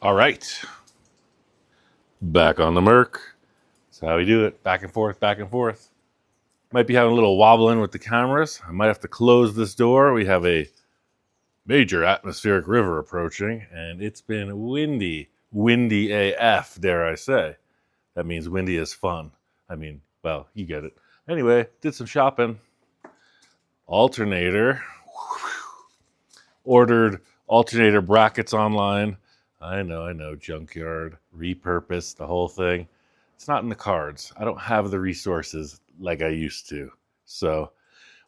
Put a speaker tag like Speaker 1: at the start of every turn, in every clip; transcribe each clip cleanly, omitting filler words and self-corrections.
Speaker 1: All right, back on the Merc. That's how we do it. Back and forth, back and forth. Might be having a little wobbling with the cameras. I might have to close this door. We have a major atmospheric river approaching, and it's been windy. Windy AF, dare I say. That means windy is fun. I mean, well, you get it. Anyway, did some shopping. Alternator. Ordered alternator brackets online. I know, junkyard, repurpose, the whole thing. It's not in the cards. I don't have the resources like I used to. So,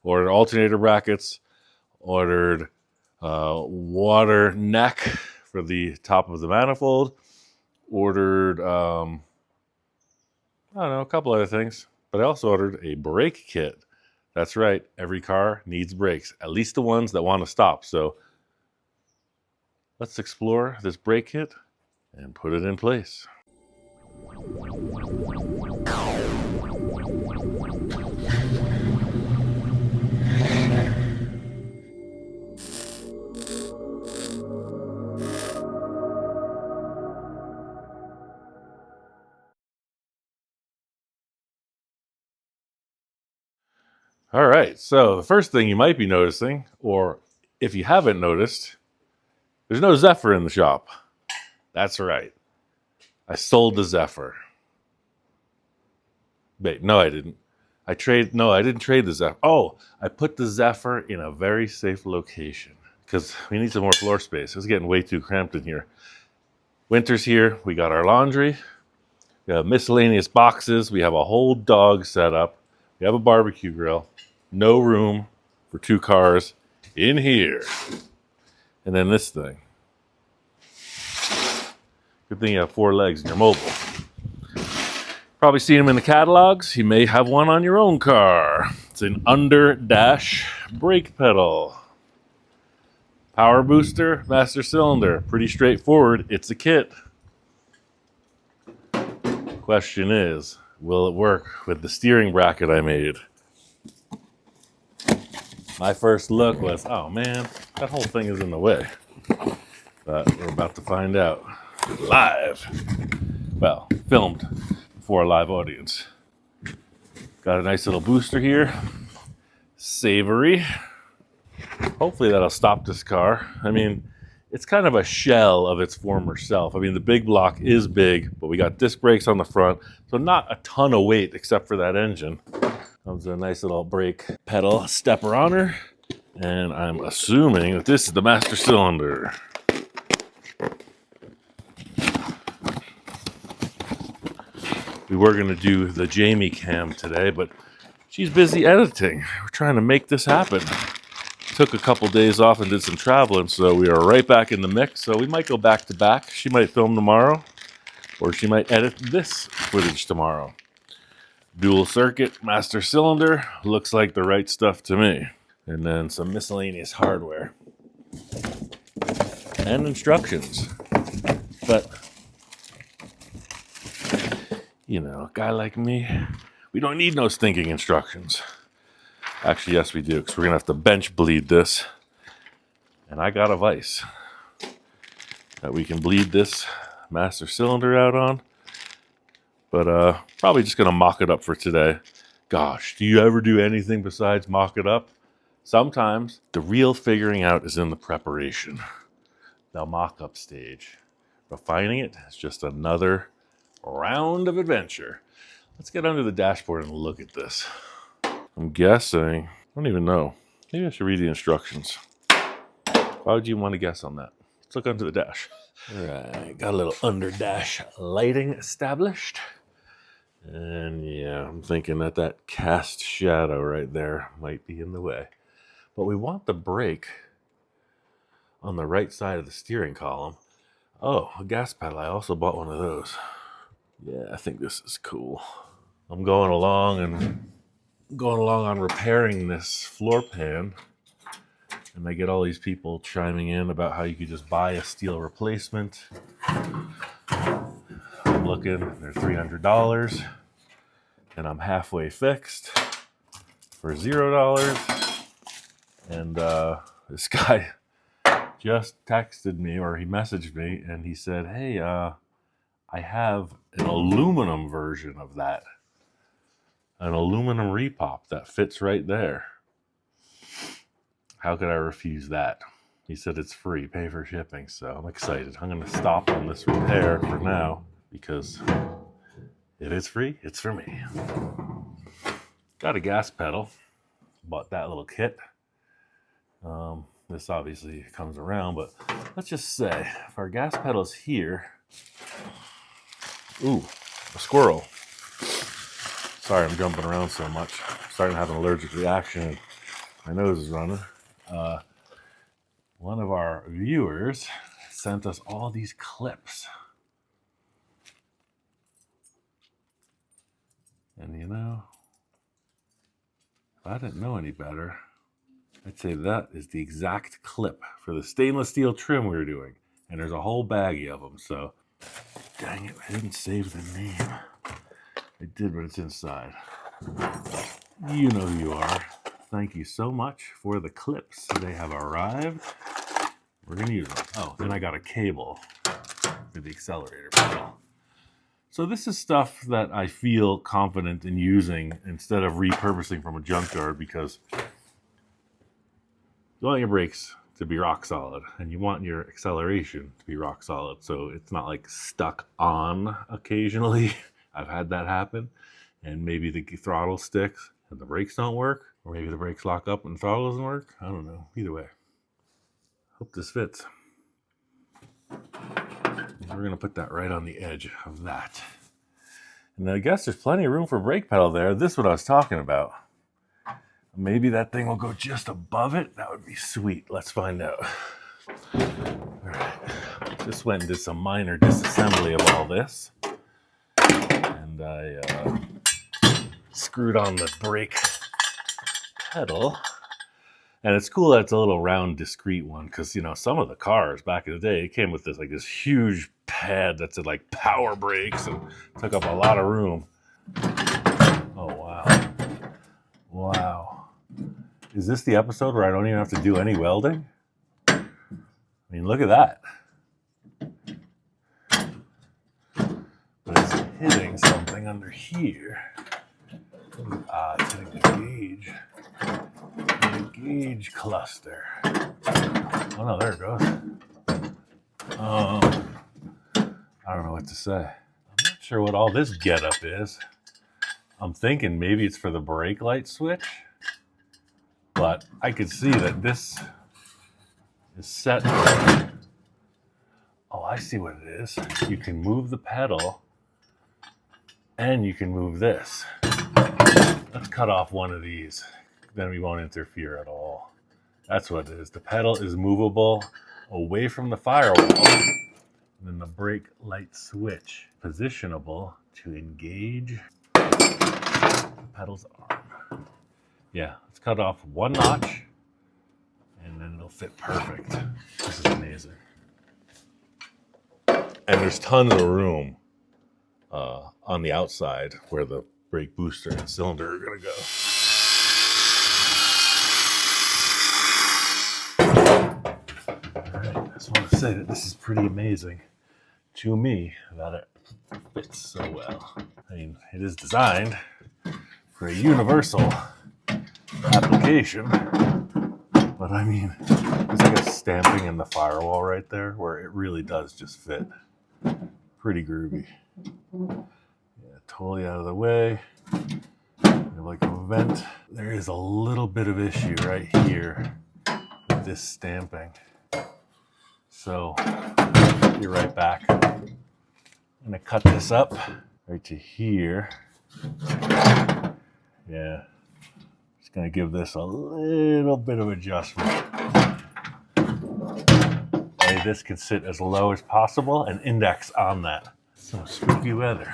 Speaker 1: ordered alternator brackets, ordered water neck for the top of the manifold, ordered, I don't know, a couple other things. But I also ordered a brake kit. That's right, every car needs brakes, at least the ones that want to stop. So, let's explore this brake kit and put it in place. All right, so the first thing you might be noticing, or if you haven't noticed, there's no Zephyr in the shop. That's right. I sold the Zephyr. Wait, no, I didn't. I didn't trade the Zephyr. Oh, I put the Zephyr in a very safe location because we need some more floor space. It's getting way too cramped in here. Winter's here. We got our laundry. We have miscellaneous boxes. We have a whole dog setup. We have a barbecue grill. No room for two cars in here. And then this thing. Good thing you have 4 legs and you're mobile. Probably seen them in the catalogs. You may have one on your own car. It's an under dash brake pedal. Power booster, master cylinder. Pretty straightforward. It's a kit. Question is, will it work with the steering bracket I made? My first look was, oh man, that whole thing is in the way. But we're about to find out live. Well, filmed for a live audience. Got a nice little booster here. Savory. Hopefully that'll stop this car. I mean, it's kind of a shell of its former self. I mean, the big block is big, but we got disc brakes on the front, so not a ton of weight except for that engine. Comes with a nice little brake pedal stepper on her, and I'm assuming that this is the master cylinder. We were going to do the Jamie cam today, but she's busy editing. We're trying to make this happen. Took a couple days off and did some traveling, so we are right back in the mix. So we might go back to back. She might film tomorrow, or she might edit this footage tomorrow. Dual circuit, master cylinder, looks like the right stuff to me. And then some miscellaneous hardware. And instructions. But, you know, a guy like me, we don't need no stinking instructions. Actually, yes, we do, because we're going to have to bench bleed this. And I got a vise that we can bleed this master cylinder out on. But probably just going to mock it up for today. Gosh, do you ever do anything besides mock it up? Sometimes the real figuring out is in the preparation. The mock-up stage. Refining it is just another round of adventure. Let's get under the dashboard and look at this. I'm guessing, I don't even know. Maybe I should read the instructions. Why would you want to guess on that? Let's look under the dash. All right, got a little under dash lighting established. And yeah, I'm thinking that cast shadow right there might be in the way. But we want the brake on the right side of the steering column. Oh, a gas pedal. I also bought one of those. Yeah, I think this is cool. I'm going along on repairing this floor pan. And I get all these people chiming in about how you could just buy a steel replacement. I'm looking, they're $300. And I'm halfway fixed for $0. And this guy just texted me, or he messaged me, and he said, hey, I have an aluminum version of that. An aluminum repop that fits right there. How could I refuse that? He said it's free, pay for shipping, so I'm excited. I'm going to stop on this repair for now because it is free, it's for me. Got a gas pedal, bought that little kit. This obviously comes around, but let's just say if our gas pedal's here, ooh, a squirrel. Sorry, I'm jumping around so much. I'm starting to have an allergic reaction. My nose is running. One of our viewers sent us all these clips. And you know, if I didn't know any better, I'd say that is the exact clip for the stainless steel trim we were doing. And there's a whole baggie of them, so dang it, I didn't save the name. I did, but it's inside. You know who you are. Thank you so much for the clips. They have arrived. We're going to use them. Oh, then I got a cable for the accelerator pedal. So this is stuff that I feel confident in using instead of repurposing from a junkyard, because you want your brakes to be rock solid and you want your acceleration to be rock solid. So it's not like stuck on occasionally. I've had that happen, and maybe the throttle sticks and the brakes don't work, or maybe the brakes lock up and the throttle doesn't work. I don't know. Either way, hope this fits. We're going to put that right on the edge of that. And I guess there's plenty of room for brake pedal there. This is what I was talking about. Maybe that thing will go just above it. That would be sweet. Let's find out. All right. Just went and did some minor disassembly of all this. And I screwed on the brake pedal. And it's cool that it's a little round, discreet one, because, you know, some of the cars back in the day, it came with this huge pad that said like power brakes and took up a lot of room. Oh, wow. Wow. Is this the episode where I don't even have to do any welding? I mean, look at that. But it's hitting something under here. It's hitting the gauge. The gauge cluster. Oh no, there it goes. I don't know what to say. I'm not sure what all this getup is. I'm thinking maybe it's for the brake light switch, but I could see that this is set. Oh, I see what it is. You can move the pedal and you can move this. Let's cut off one of these. Then we won't interfere at all. That's what it is. The pedal is movable away from the firewall. And then the brake light switch, positionable to engage the pedal's arm. Yeah, let's cut off one notch and then it'll fit perfect. This is amazing. And there's tons of room on the outside where the brake booster and cylinder are going to go. All right, I just want to say that this is pretty amazing to me that it fits so well. I mean, it is designed for a universal application, but I mean, there's like a stamping in the firewall right there where it really does just fit. Pretty groovy. Yeah, totally out of the way. Like a vent. There is a little bit of issue right here with this stamping. So, be right back. I'm gonna cut this up right to here. Yeah, just gonna give this a little bit of adjustment. Hey, this can sit as low as possible and index on that. Some spooky weather.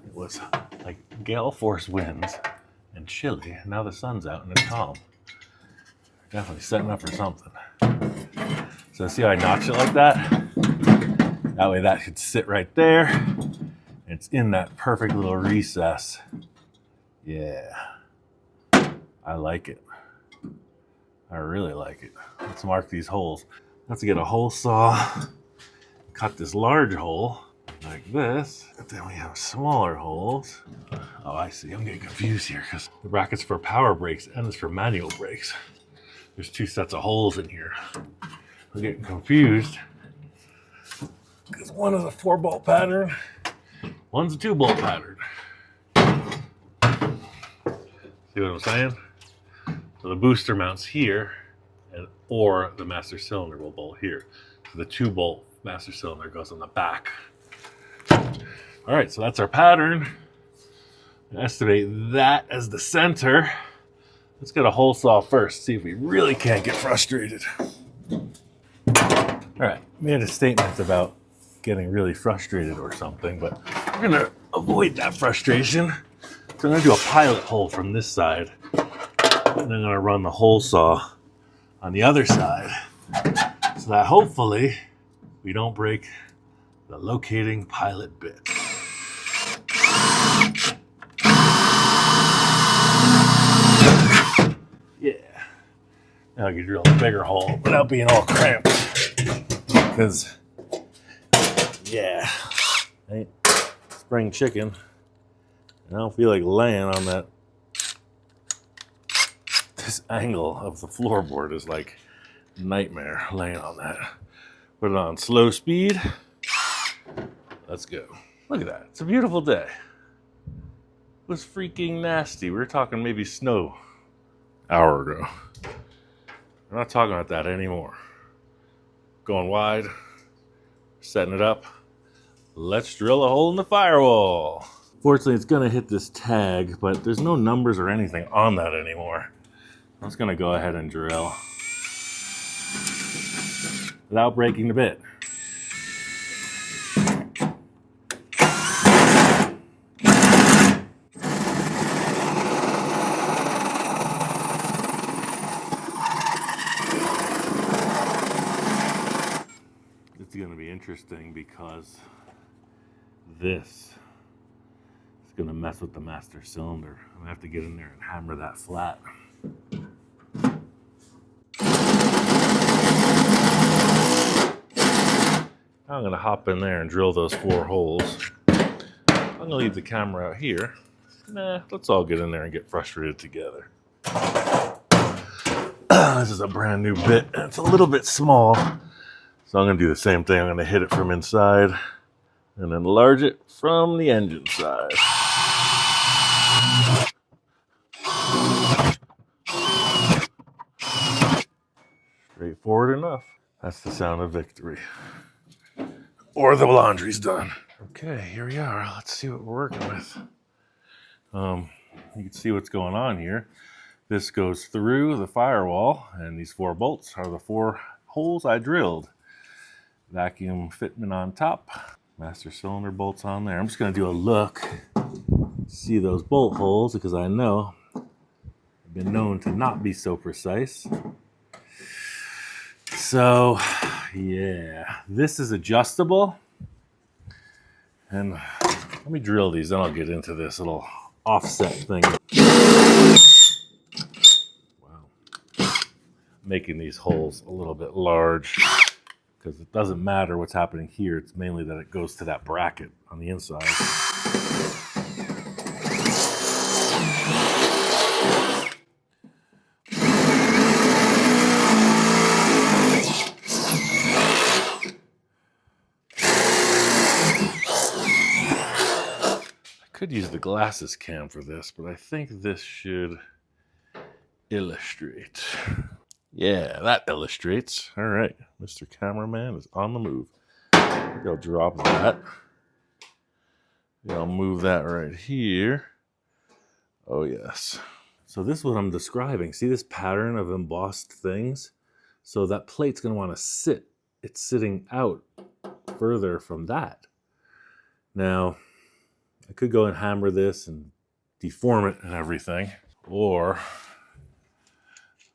Speaker 1: It was like gale force winds and chilly. Now the sun's out and it's calm. Definitely setting up for something. So see how I notch it like that? That way that should sit right there. It's in that perfect little recess. Yeah. I like it. I really like it. Let's mark these holes. have to get a hole saw, cut this large hole like this, but then we have smaller holes. Oh, I see. I'm getting confused here because the bracket's for power brakes and it's for manual brakes. There's two sets of holes in here. I'm getting confused because one is a 4-bolt pattern, one's a 2-bolt pattern. See what I'm saying? So the booster mounts here, or the master cylinder will bolt here. So the 2-bolt master cylinder goes on the back. All right, so that's our pattern. Estimate that as the center. Let's get a hole saw first, see if we really can't get frustrated. All right, made a statement about getting really frustrated or something, but we're gonna avoid that frustration. So I'm gonna do a pilot hole from this side, and then I'm gonna run the hole saw on the other side, so that hopefully we don't break the locating pilot bit. Yeah. Now I can drill a bigger hole without being all cramped. Because, yeah, I ain't spring chicken. And I don't feel like laying on that. This angle of the floorboard is like nightmare laying on that. Put it on slow speed. Let's go. Look at that. It's a beautiful day. It was freaking nasty. We were talking maybe snow an hour ago. We're not talking about that anymore. Going wide, setting it up. Let's drill a hole in the firewall. Fortunately, it's gonna hit this tag, but there's no numbers or anything on that anymore. I'm just gonna go ahead and drill without breaking the bit. It's going to be interesting because this is going to mess with the master cylinder. I'm going to have to get in there and hammer that flat. I'm going to hop in there and drill those 4 holes. I'm going to leave the camera out here. Nah, let's all get in there and get frustrated together. This is a brand new bit and it's a little bit small. So I'm going to do the same thing. I'm going to hit it from inside and enlarge it from the engine side. Straightforward enough. That's the sound of victory. Or the laundry's done. Okay, here we are. Let's see what we're working with. You can see what's going on here. This goes through the firewall, and these 4 bolts are the 4 holes I drilled. Vacuum fitment on top, master cylinder bolts on there. I'm just going to do a look, see those bolt holes, because I know I've been known to not be so precise. So, yeah, this is adjustable. And let me drill these, then I'll get into this little offset thing. Wow. Making these holes a little bit large. Because it doesn't matter what's happening here. It's mainly that it goes to that bracket on the inside. I could use the glasses cam for this, but I think this should illustrate. Yeah, that illustrates. All right, Mr. Cameraman is on the move. I'll drop that. I'll move that right here. Oh, yes. So this is what I'm describing. See this pattern of embossed things? So that plate's going to want to sit. It's sitting out further from that. Now, I could go and hammer this and deform it and everything. Or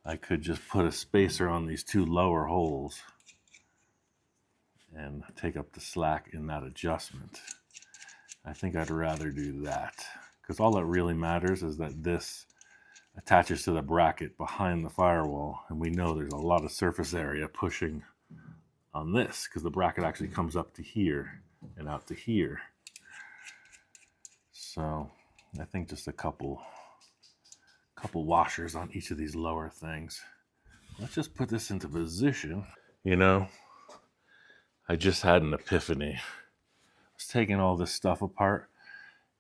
Speaker 1: I could just put a spacer on these 2 lower holes and take up the slack in that adjustment. I think I'd rather do that because all that really matters is that this attaches to the bracket behind the firewall, and we know there's a lot of surface area pushing on this, because the bracket actually comes up to here and out to here. So I think just a couple washers on each of these lower things. Let's just put this into position. You know, I just had an epiphany. I was taking all this stuff apart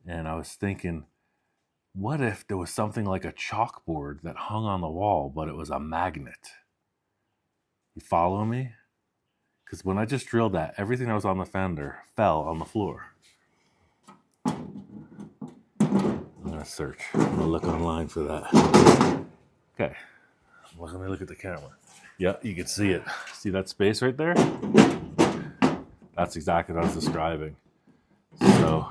Speaker 1: and I was thinking, what if there was something like a chalkboard that hung on the wall, but it was a magnet? You follow me? Because when I just drilled that, everything that was on the fender fell on the floor. I'm going to search. I'm going to look online for that. Okay. Let me look at the camera. Yeah, you can see it. See that space right there? That's exactly what I was describing. So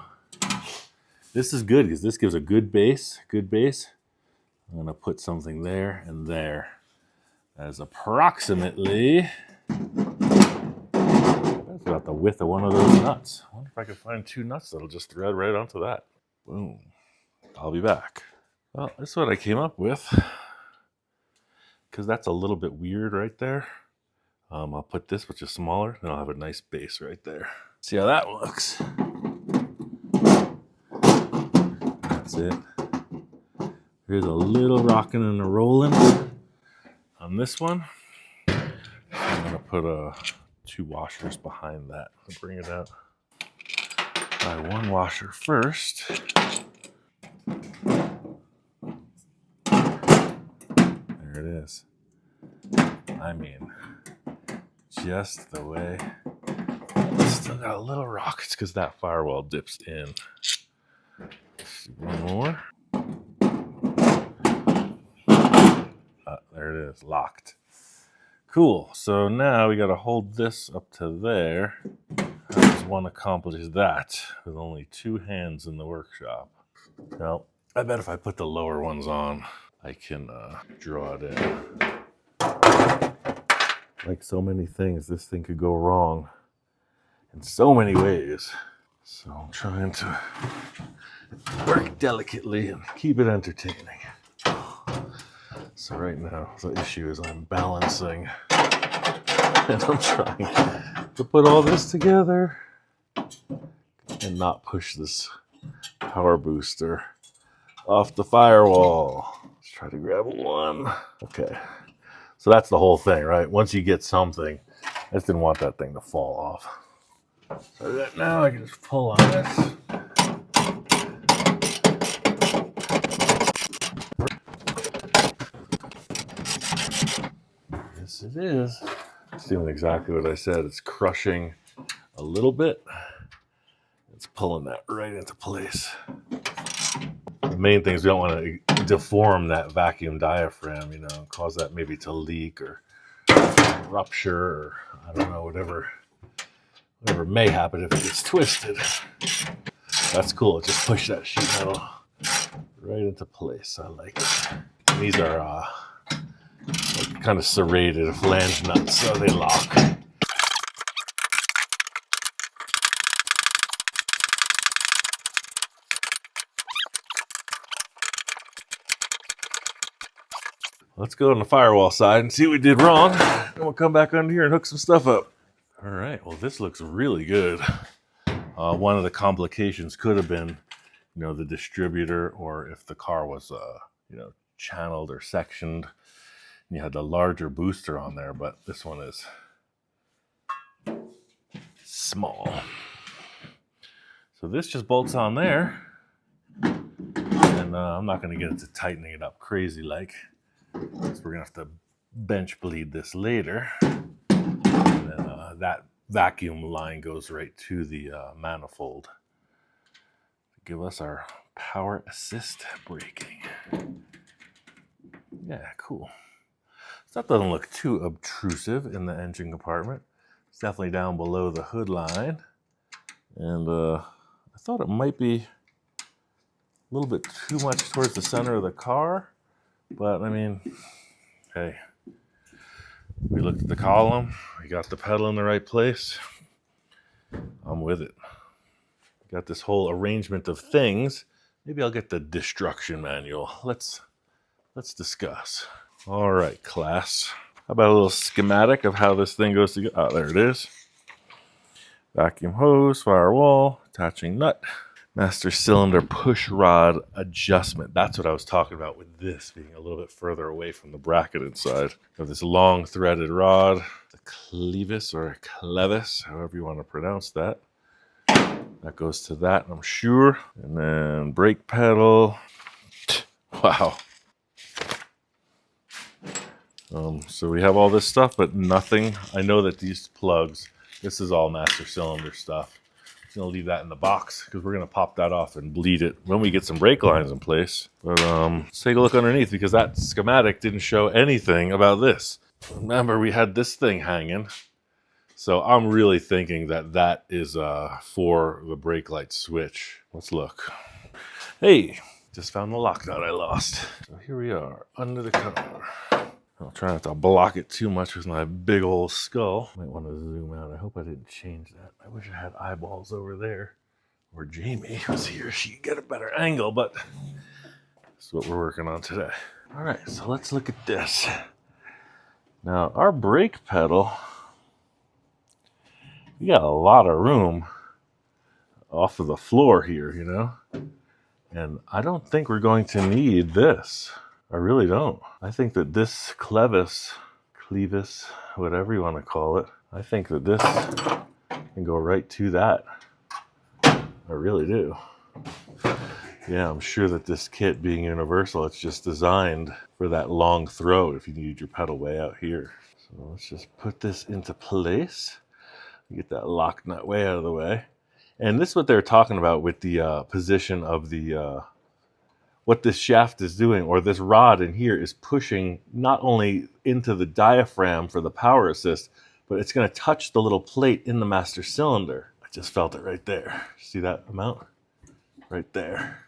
Speaker 1: this is good because this gives a good base. I'm going to put something there and there. As approximately, that's about the width of one of those nuts. I wonder if I can find 2 nuts that'll just thread right onto that. Boom. I'll be back. Well, this is what I came up with. Because that's a little bit weird right there. I'll put this, which is smaller, and I'll have a nice base right there. See how that looks. That's it. Here's a little rocking and a rolling on this one. I'm going to put 2 washers behind that to bring it out. Try 1 washer first. There it is. I mean, just the way. Still got a little rock. It's because that firewall dips in. Let's do 1 more. There it is, locked. Cool. So now we got to hold this up to there. How does one accomplish that with only 2 hands in the workshop? Well, I bet if I put the lower ones on, I can draw it in. Like so many things, this thing could go wrong in so many ways. So I'm trying to work delicately and keep it entertaining. So right now, the issue is I'm balancing and I'm trying to put all this together and not push this power booster off the firewall. Let's try to grab 1. Okay. So that's the whole thing, right? Once you get something, I just didn't want that thing to fall off. So that now I can just pull on this. Yes, it is. It's doing exactly what I said. It's crushing a little bit. It's pulling that right into place. The main thing is we don't want to deform that vacuum diaphragm, you know, and cause that maybe to leak or rupture or I don't know, whatever may happen if it gets twisted. That's cool. Just push that sheet metal right into place. I like it. And these are like kind of serrated flange nuts, so they lock. Let's go on the firewall side and see what we did wrong. And we'll come back under here and hook some stuff up. All right, well, this looks really good. One of the complications could have been, you know, the distributor, or if the car was, you know, channeled or sectioned. And you had the larger booster on there, but this one is small. So this just bolts on there. And I'm not going to get into tightening it up crazy like. So we're going to have to bench bleed this later. And then that vacuum line goes right to the manifold to give us our power assist braking. Yeah, cool. So that doesn't look too obtrusive in the engine compartment. It's definitely down below the hood line. And I thought it might be a little bit too much towards the center of the car. But I mean, hey, we looked at the column, we got the pedal in the right place. I'm with it. Got this whole arrangement of things. Maybe I'll get the destruction manual. Let's discuss. All right, class. How about a little schematic of how this thing goes together? Oh, there it is. Vacuum hose, firewall, attaching nut. Master cylinder push rod adjustment. That's what I was talking about with this being a little bit further away from the bracket inside. We have this long threaded rod, the clevis or clevis, however you want to pronounce that. That goes to that, I'm sure. And then brake pedal. Wow. So we have all this stuff, but nothing. I know that these plugs, this is all master cylinder stuff. I'm going to leave that in the box because we're going to pop that off and bleed it when we get some brake lines in place. But let's take a look underneath because that schematic didn't show anything about this. Remember, we had this thing hanging. So I'm really thinking that that is for the brake light switch. Let's look. Hey, just found the lock nut I lost. So here we are under the cover. I'll try not to block it too much with my big old skull. Might want to zoom out. I hope I didn't change that. I wish I had eyeballs over there. Or Jamie was here. She could get a better angle, but that's what we're working on today. All right, so let's look at this. Now, our brake pedal, we got a lot of room off of the floor here, you know? And I don't think we're going to need this. I really don't. I think that this clevis, whatever you want to call it, I think that this can go right to that. I really do. Yeah, I'm sure that this kit being universal, it's just designed for that long throw if you need your pedal way out here. So let's just put this into place. Get that lock nut way out of the way. And this is what they're talking about with the position of the what this shaft is doing, or this rod in here is pushing not only into the diaphragm for the power assist, but it's going to touch the little plate in the master cylinder. I just felt it right there. See that amount? Right there.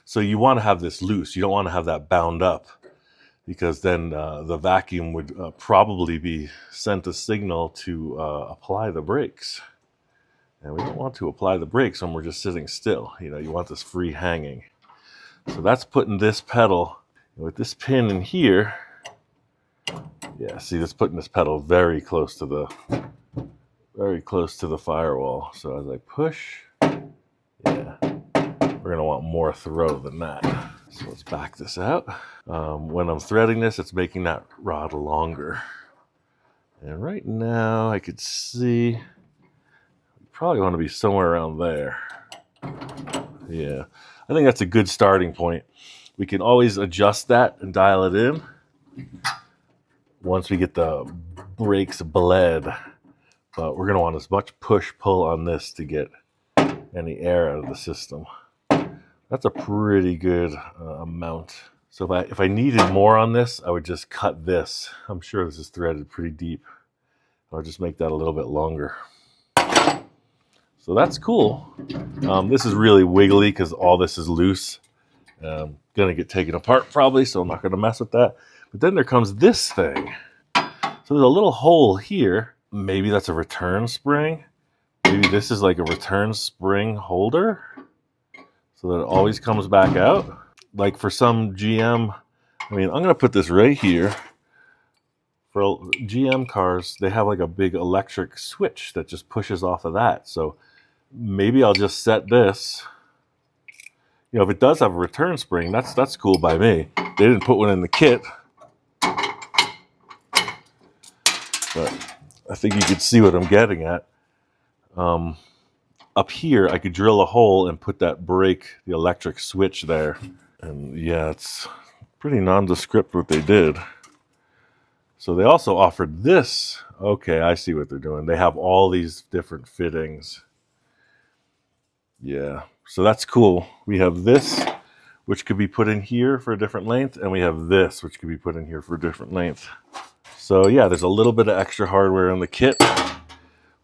Speaker 1: So you want to have this loose. You don't want to have that bound up because then the vacuum would probably be sent a signal to apply the brakes. And we don't want to apply the brakes when we're just sitting still. You know, you want this free hanging. So that's putting this pedal with this pin in here. Yeah, see, that's putting this pedal very close to the firewall. So as I push, yeah, we're gonna want more throw than that. So let's back this out. When I'm threading this, it's making that rod longer. And right now I could see, you probably want to be somewhere around there. Yeah. I think that's a good starting point. We can always adjust that and dial it in once we get the brakes bled. But we're going to want as much push-pull on this to get any air out of the system. That's a pretty good amount. So if I needed more on this, I would just cut this. I'm sure this is threaded pretty deep. I'll just make that a little bit longer. So that's cool. This is really wiggly because all this is loose. Going to get taken apart probably, so I'm not going to mess with that. But then there comes this thing. So there's a little hole here. Maybe that's a return spring. Maybe this is like a return spring holder so that it always comes back out. Like for some GM, I mean, I'm going to put this right here. For GM cars, they have like a big electric switch that just pushes off of that. So maybe I'll just set this. You know, if it does have a return spring, that's cool by me. They didn't put one in the kit. But I think you could see what I'm getting at. Up here, I could drill a hole and put that brake, the electric switch there. And yeah, it's pretty nondescript what they did. So they also offered this. Okay, I see what they're doing. They have all these different fittings. Yeah, so that's cool. We have this, which could be put in here for a different length, and we have this, which could be put in here for a different length. So yeah, there's a little bit of extra hardware in the kit,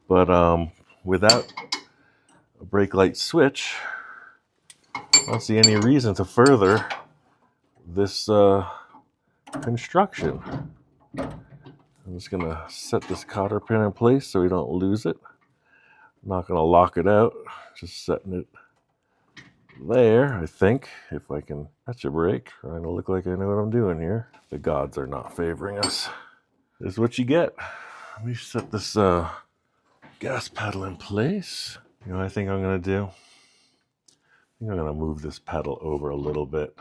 Speaker 1: but without a brake light switch, I don't see any reason to further this construction. I'm just going to set this cotter pin in place so we don't lose it. I'm not going to lock it out, just setting it there, I think, if I can catch a brake. Trying to look like I know what I'm doing here. The gods are not favoring us. This is what you get. Let me set this gas pedal in place. You know what I think I'm going to do? I think I'm going to move this pedal over a little bit.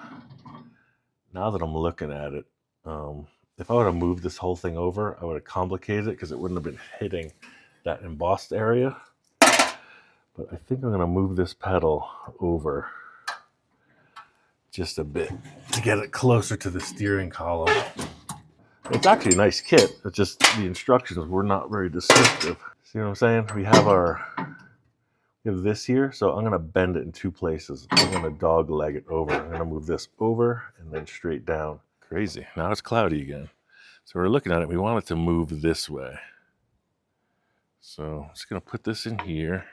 Speaker 1: Now that I'm looking at it, if I would have moved this whole thing over, I would have complicated it because it wouldn't have been hitting that embossed area. But I think I'm going to move this pedal over just a bit to get it closer to the steering column. It's actually a nice kit. It's just the instructions were not very descriptive. See what I'm saying? We have this here, so I'm going to bend it in two places. I'm going to dog leg it over. I'm going to move this over and then straight down. Crazy. Now it's cloudy again. So we're looking at it. We want it to move this way. So I'm just going to put this in here.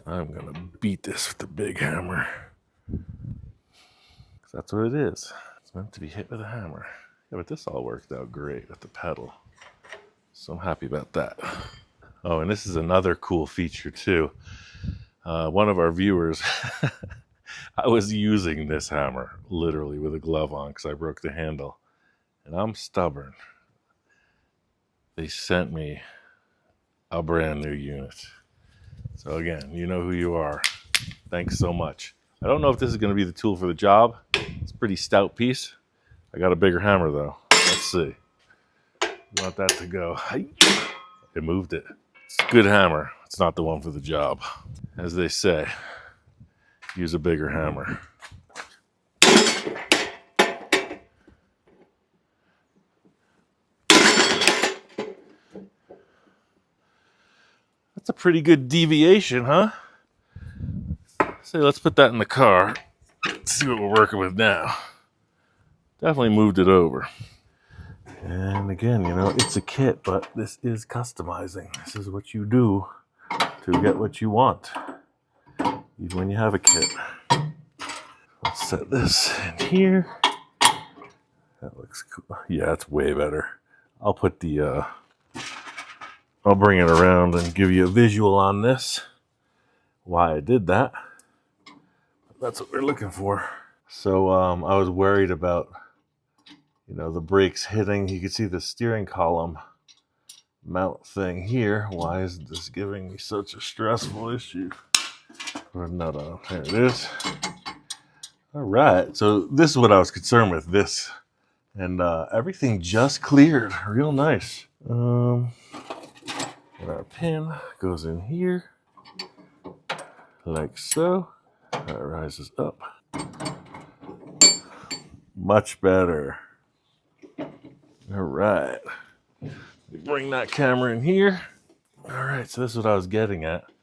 Speaker 1: I'm going to beat this with the big hammer. That's what it is. It's meant to be hit with a hammer. Yeah, but this all worked out great with the pedal. So I'm happy about that. Oh, and this is another cool feature too. One of our viewers, I was using this hammer literally with a glove on because I broke the handle. And I'm stubborn. They sent me a brand new unit. So again, you know who you are. Thanks so much. I don't know if this is going to be the tool for the job. It's a pretty stout piece. I got a bigger hammer though. Let's see. You want that to go. It moved it. It's a good hammer. It's not the one for the job. As they say, use a bigger hammer. That's a pretty good deviation, huh? So let's put that in the car. Let's see what we're working with now. Definitely moved it over. And again, you know, it's a kit, but this is customizing. This is what you do to get what you want, even when you have a kit. Let's set this in here. That looks cool. Yeah, it's way better. I'll put the, I'll bring it around and give you a visual on this, why I did that. That's what we're looking for. So I was worried about, you know, the brakes hitting. You can see the steering column mount thing here. Why is this giving me such a stressful issue? Put a nut on. There it is. All right. So this is what I was concerned with. This. And everything just cleared. Real nice. And our pin goes in here. Like so. That rises up. Much better. All right. Bring that camera in here. All right, so this is what I was getting at. You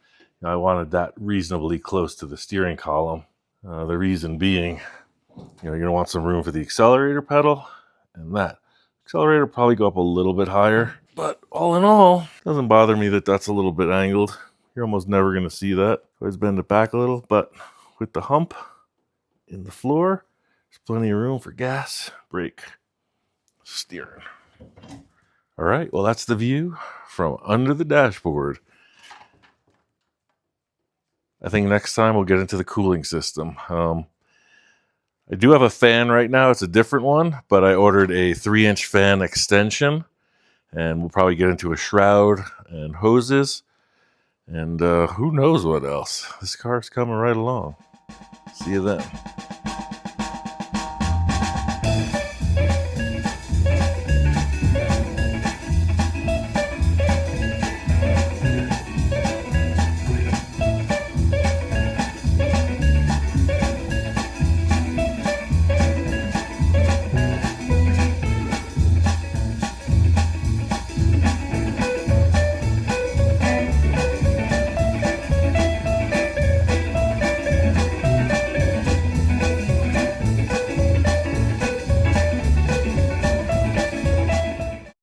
Speaker 1: know, I wanted that reasonably close to the steering column. The reason being, you know, you're gonna want some room for the accelerator pedal, and that accelerator probably go up a little bit higher. But all in all, it doesn't bother me that that's a little bit angled. You're almost never gonna see that. Always bend it back a little, but with the hump in the floor, there's plenty of room for gas, brake, steering. All right, well, that's the view from under the dashboard. I think next time we'll get into the cooling system. I do have a fan right now. It's a different one, but I ordered a 3-inch fan extension, and we'll probably get into a shroud and hoses, and who knows what else. This car's coming right along. See you then.